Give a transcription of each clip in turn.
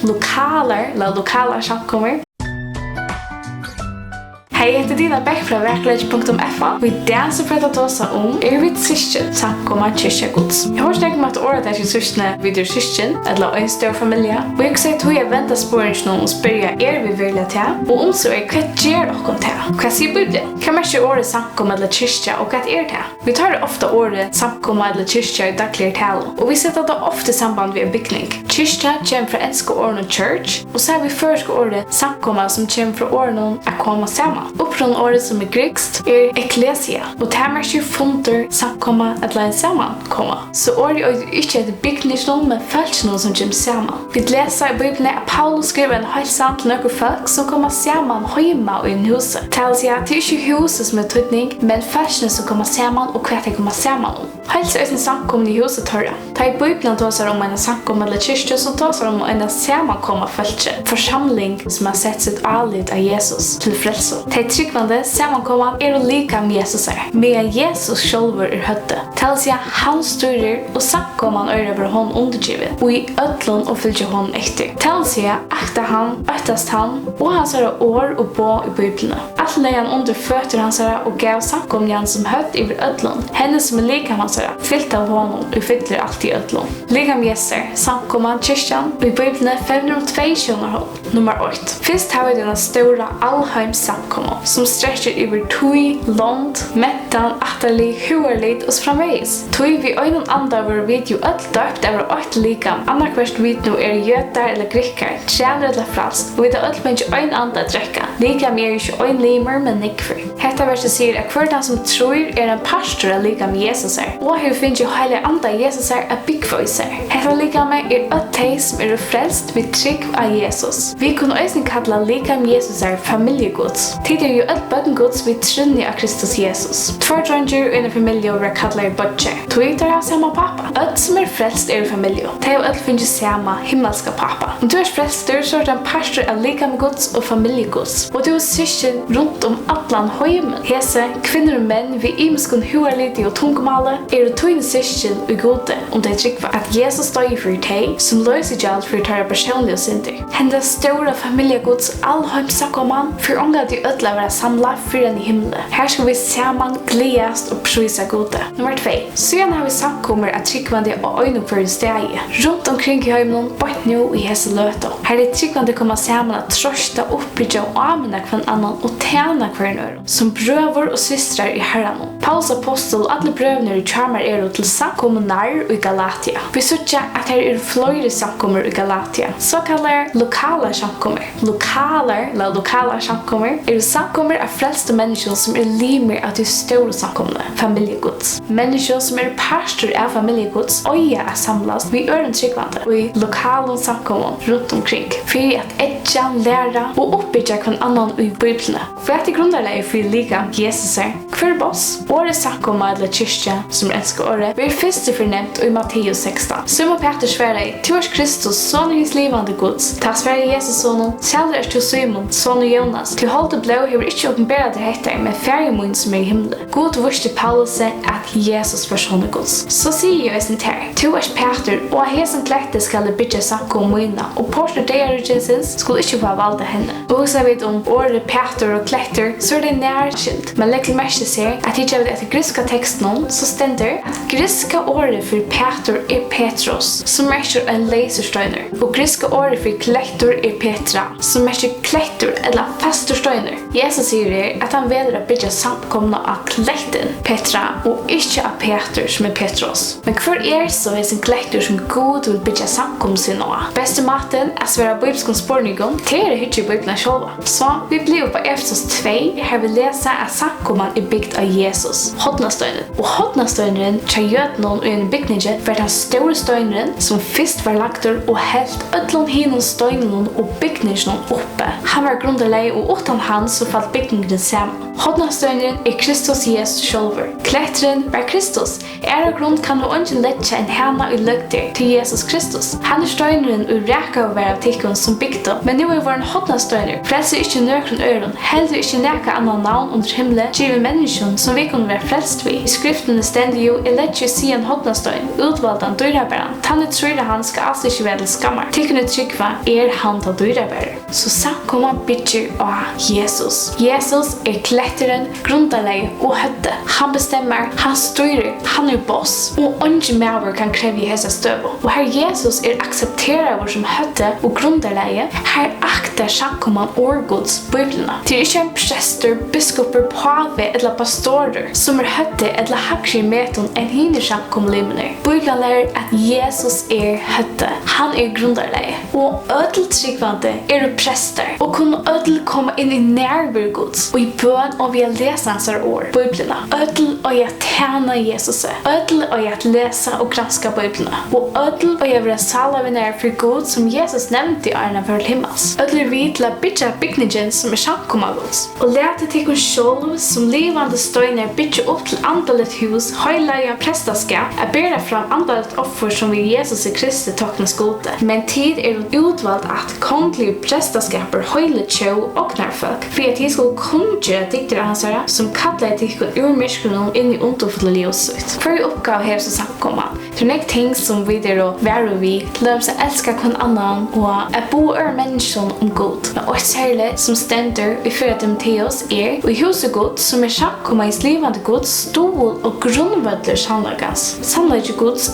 lokaler samkomur. Hej, heter Dina Bäck från Vakurleiki.fo. Vi dansar för att tala om vi systkin, samkomu, kyrkja, Guds. Jag har snackat om att året är till syskne vid systkin, eller en stor familj. Och jag säger att jag väntar spåringen och spyrja vi vilja ta. Och om så vad gör och ta? Vad säger Bibeln? Kan man se året samkomu eller kyrkja och vad är det? Vi tar det ofta året samkomu eller kyrkja i dagliga tal. Och vi sätter det ofta i samband med en byggning. Kyrkja kommer från enska åren church. Och så har vi förska året samkomu som kommer från åren att komma samman. Uppifrån året som grekiskt ekklesia. Och det här är ju funter samkomma eller sammankomma. Så året är inte ett byggningsnål men fältsnål som kommer samman. Vi läser i Bibeln att Paulus skriver en hälsan till några folk som kommer samman hemma och i en hus. Det är inte huset som är tydning men fältsnål som kommer samman och kvart det kommer samman om. Hälsa är sin samkommen i huset törra. Ta i Bibeln talar om en samkommen eller kyrkja som talar om en sammankomma fältsnål. Församling som har sett sitt allit av Jesus till frälsor. Trúgvandi sammankomman lika med Jesus med Jesus själv hötte. Talsia han styrer och samkomman över hon undergivet och i ödlon och fylgjer hon eitt. Talsia akta han, öttast han och hans år och på i Bibeln. Allt lägger han under fötter hans och gav samkomman som hött över ödlon. Henne som lika hans fyllt av honom och fyller alltid ödlon. Lika med Jesus samkomman kyrkjan i Bibeln 502 kronor. Nummer 8. Först har vi den stora allheims samkomman som stretcher över tui, lånd, mettan, atterlig, huerligt och framvägs. Tui vi ögon andra var video ett döpt över ett likam. Annarkvärst vid nu jötar eller grickar, tjänar eller frals. Och vi har ett människa ögon andra dräcka. Likam ju ögon limer men nickfri. Hettar verset säger att för den som tror en pastor är lika med Jesus och hur finns ju hela andra Jesus att bygga sig. Hettar lika med ett tej som frälst vid trygg av Jesus. Vi kunde också kalla lika med Jesus familjegods. Tidigare ju ett bötten Guds vid trunni av Kristus Jesus. Två dranger i en familj och kallar budget. Twitter har samma pappa. Ett som frälst familj. Det är ett finns samma himmelska pappa. Om du är frälst så är en pastor av lika med Guds och familjegods. Och du är syskon runt om allan höjmen. Hese, kvinnor och män vid imskon huarlite och tungmale du tvin syskon och gode om det tryck att Jesus står för dig som löser allt för att personliga synder. Hända stora familjegods allheimsakomman för ånga de ödla vara samla för en i himlen. Här ska vi samman glädjas och prisa goda. Nummer 2. Sedan har vi samkommer att trúgvandi och Oyrnalokkar steg. Runt omkring i hemmen, bort nu i hese löto. Här är trúgvandi komma samman att trösta, uppbygga och använda kvar annan och tjäna kvar en öron. Som bröder och systrar i Herren. Paulus apostel och alla bröder i charmar till samkommunar i Galatia. Vi söker att här är flera samkommer i Galatia. Så kallar lokala samkommer. Lokala samkommer är samkommer av frälsta människor som limer att det stora samkomna familjegods. Människor som pastor av familjegods oja att samlas vid öron trúgvandi och i lokala samkomman runt omkring för att etja, lära och uppbygga kvar annan i Bibeln. För att det grundarläge för lika Jesus kvar boss. Årets samkomma eller kyrkja som älskar året blir först förnämnt i Matteus 16. Simon Peter svarar, "Tu är Kristus, son hins levande Guds." Ta svarar Jesus sonen, "Själv är du Simon, son Jonas. Du håller blå hur inte uppenbarat det Hettar med färgmun som i himlen. God visste Paulus att Jesus var son Guds. Så säger jag sin här, "Tu är Peter, och hesen klätte skall bygga samkomuna, och porster deirgensens skulle inte vara valda henne." Och så vet om året Peter och klätter så är det närskilt. Men lägg märke sig att jag vet att griska texten så ständer att griska året för Peter är Petros, som märker en lasersteiner. Och griska året för klätter är Petra, som märker klätter eller fastorsteiner. Jesus säger att han väljer att bygga samkomna av klätten Petra och inte av Peter som är Petros. Men kvar så är sin klätter som god vill bygga samkom sin av. Bästa maten att svara bibelskons spårningar till det hytter bibeln själva. Så vi blir på Efesos 2 här vi läser att samkomman är byggt av Jesus, hodnasteinen. Och hodnasteinen tjejgöt någon i en byggnad för den stora steinen som först var lagt och helt ödlon hinnom steinen och byggnaden uppe. Han var grundarläge och utan han så fallt byggnaden samman. Hodnasteinen är Kristus Jesus själver. Klättren var Kristus. Ära grund kan du inte lägga en hana i lögter till Jesus Kristus. Han är steinen och räka och vara av tikkon som byggde, men nu är vår hodnasteiner. Frälser inte nökron öron, heller ikke nekka annan navn under himmelen givet menneskjon som vi kunne være frelst vi. I skriftene stender jo «Eletje sian hodnastøyn, utvaldan dyrabæren. Tanne trøyre han skal altså ikke være til skammar. Tikkene trykva han til dyrabærer». Så samkomma bytjer av Jesus. Jesus kletteren, grundarleie og høtte. Han bestemmer, han styrer, han boss. Og andre maver kan kreve i hese støvo. Og her Jesus aksepterer som høtte og grundarleie, her akter samkomman Guds Bibelene. Det ikke en prester, biskoper, pave eller pastorer som høtte eller hakri i meton enn hinner samkomlimene. Bibelen lærer at Jesus høtte. Han grundarleie. Og trúgvandi prester. Og kunne komme inn i nærvær Guds. Og i bøn og via lesa hans ord, Bibelene. Og jeg tjene Jesus. Og jeg lesa og granska Bibelene. Og og jeg vil sala vi nær for Gud som Jesus nevnte i Arna for himmels. Vi til å bytja bygningen som samkomma Guds. Og lete til kun sjål som livande støyner bytja opp til andalet hus, høyleia prestaskap, bæra fram andalet offer som vi Jesus i Kristi toknes gode. Men tid utvalgt at kongelige prestaskaper høyle tjå og knarfolk, for at de skulle kunngjøre diktere hans herre, som kallet til kun urmyrskronen inn i underfulle livsut. For oppgave her som samkomma. Det nek ting som vi være vi, løp seg elska kun annan, og bo menneskjon om god. Og særlig som stender i 4 Timoteus og i huset god, som samkomma i livande god, stol og grunnvødler sannlegans. Sannlegge Guds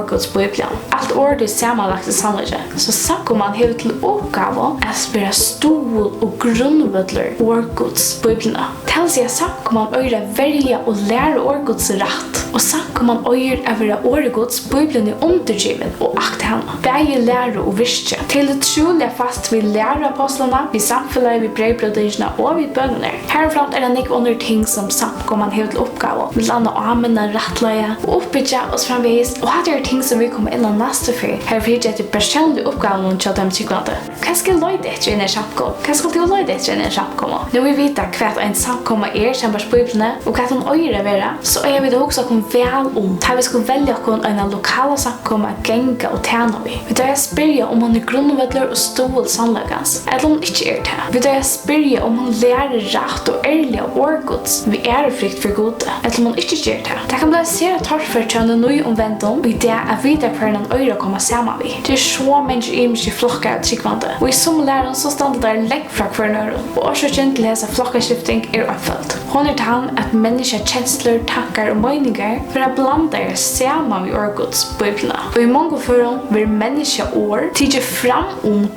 Guds Bibelen. Alt ordet samanlagt i sannlegge. Så samkomman hever til oppgave at spira stol og grunnvødler Guds Bibelen. Til seg samkomman øyre verja og lære Guds rett. Og samkomman øyre å være Guds Bibelen undergiven og akte henne. Begge lære og virke. Til det trolige fast vi lærer apostlene, vi samfunnet, vi brevbrøderne og vi bønner. Herframt det ikke under ting som samkomman hever til oppgave. Vi lander amene, rettleie og oppbygge oss framvis. Og her ting som vi kommer inn av neste fyr. Her vil jeg til personlig oppgave til dem trúgvandi. Hva skal løyde etter en samkomma? Hva skal du løyde etter en samkomma? Når vi vet hva en samkomma kjempers Bibelene og hva hun øyre være, så jeg vil også komme vel om. Her vi skal velge en lokale samkomma genga og tjene vi. Vi tar spyrja om hun grunnvedler og stål sannlegans, eller om hun ikke det. Vi tar spyrja om hun lærer rett og ærlig og årgods. Vi frykt for gode, eller om hun ikke det. Det kan bli sere torfer til en ny omvendom, og det videre for en øyre å komme sammen vi. Det så mennesker imiske flokker og trúgvandi. Og i som læren så stande der lengt fra hver nøren, og årsøkjen til hese flokkerskifting oppfølt. Hun til han at mennesker kjensler, tankar og meninger for å blande sammen vi årgods Bibelene. Og i mange forhold vil mennesker år tidje fram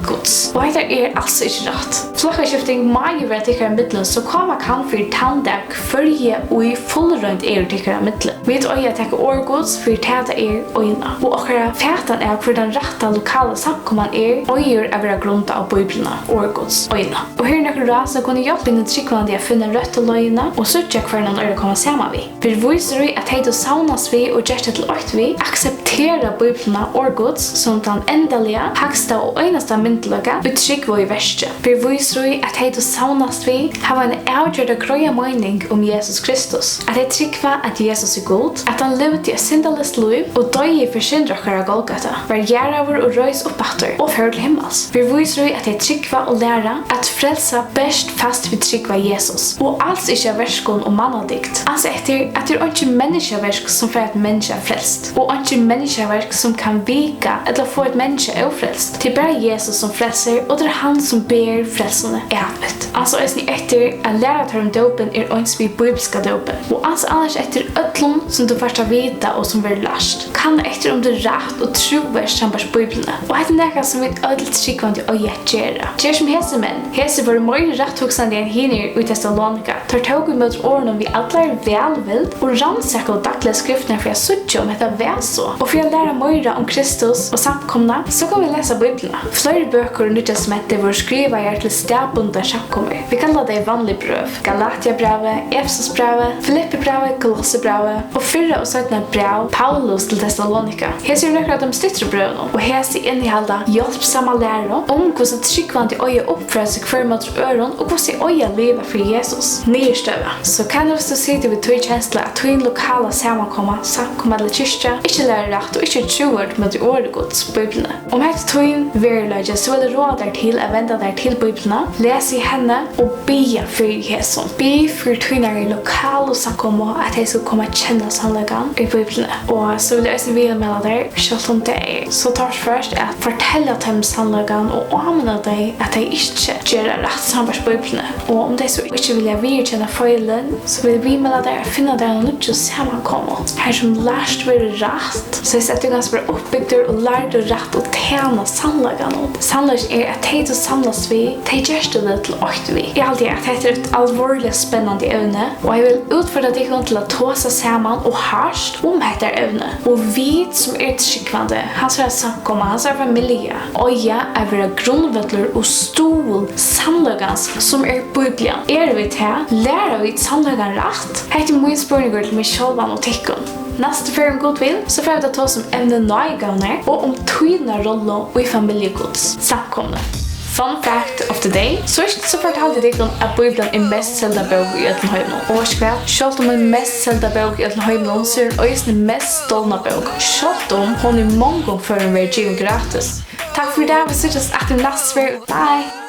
Guds. Og dette altså ikke rett. Flokkerskifting må jo være tikkere midlen, så hva man kan for tandag følge og i fullrønt tikkere midlen. Vi vet også at jeg årgods for tæta øyne. Og akkurat fætan for den rette lokale samkomman øyer å være grunnet av Bibelene, årgods øyne. Og her nøkker ras så kunne hjelpe inn trúgvandi å finne røtte løyene og sørge hver noen øyre komme sammen vi. Vi viser at hei til saunas vi og gjør det til øyt vi aksepterer Bibelene årgods som den endelige, haksta og øyneste myndeløkka vi trúgva i verste. Vi viser at hei til saunas vi har en avgjørende grøya mening om Jesus Kristus. At hei trúgva at Jesus god, at han levde i syndalist liv og døye for syndrokkar av Golgata, var gjerraver og røys oppatter og ført til himmels. Vi viser at hei trúgva og læra at frelsa best fast vi trúgva Jesus. Og alls ikke verskon og mannadikt. Altså etter at det ikke menneskeverk som får et menneske frelst. Og ikke menneskeverk som kan vika eller få et menneske ofrelst. Det bare Jesus som frelser, og det han som ber frelsene evnið. Altså etter at lærer om dåpen ønsk vi bibelska dåpen. Og altså annars etter ødlom som du først har vita og som vil last. Kan etter om du rett og trover sambars Bibelene. Og etter nekka som vi ødelt trúgvandi og gjøre. Gjør som hese menn. Hese var mer rett hoksande enn hinner ut Thessalonika. Tar tog imot årene vi allar velvild og rannsaka og daglige skriftene for jeg suttje om dette var så. Og for jeg lærer meira om Kristus og samkomna, så kan vi lese Bibelene. Flere bøker og nyttesmette var skriva til stabunda samkommer. Vi kallar det vanlig brev. Galatia-brevet, Efesos-brevet, Filippi-brevet, Kolosse-brevet og 4 og 17 brev Paulus til Thessalonika. Hese er nøkker av de støttere brevene, og hese innehalda hjelpsamma lærer om hvordan trúgvandi øye oppfører seg hver mot øren og hvordan øye lever for Jesus. Nyrstøve. Så kan du sitte ved tog kjensla at tog lokala sammankomma, samkomu eller kyrkja, ikke lære rett og ikke troer med de årlige Guds Bibelene. Om hette tøyen veriløgje, så vil jeg råde deg til å vende deg til Bibelene, lese i henne og be for Jesus. Be for tøyner i lokal og samkomu at jeg skal komme og kjenne sannleggen i Bibelene. Og så vil jeg også vide med deg, selv om det så tar først at fortelle dem sannleggen og anmelde deg at de ikke gjør rett samarbeids Bibelene. Og om de så ikke vil jeg virkjenne feilen, så vil vi med deg finne deg noe til sammenkomme. Her som lærst være rett, så jeg setter ganske bare oppbygder og lærte rett og tjene sannleggene. Sannleggen at de til samles vi, de gjør det til åkt vi. Jeg alltid at dette et alvorlig spennende evne, og jeg vil utfordre deg til å ta seg sammen og hørst dette evne. Og vi som trúgvandi, hans samkomu, hans familie, og jeg være grunnvettler og stol sannlegans som Bibelen. Vi til? Lærer vi sannlegan rett? Hette min spurningar til meg sjølvan og tikkun. Neste fyrir god vil, så får vi ta oss om evnið nøygavner og om tøyna rolle og i familiegods samkomne. Fun fact of the day. Først så fortalte jeg at Bibelen mest selda bok i etten høymon. Og skvært, selv om mest selda bok i etten høymon, så den også mest stolna bok. Selv om hun mange før en virgin gratis. Takk for det, vi ses etter neste. Bye!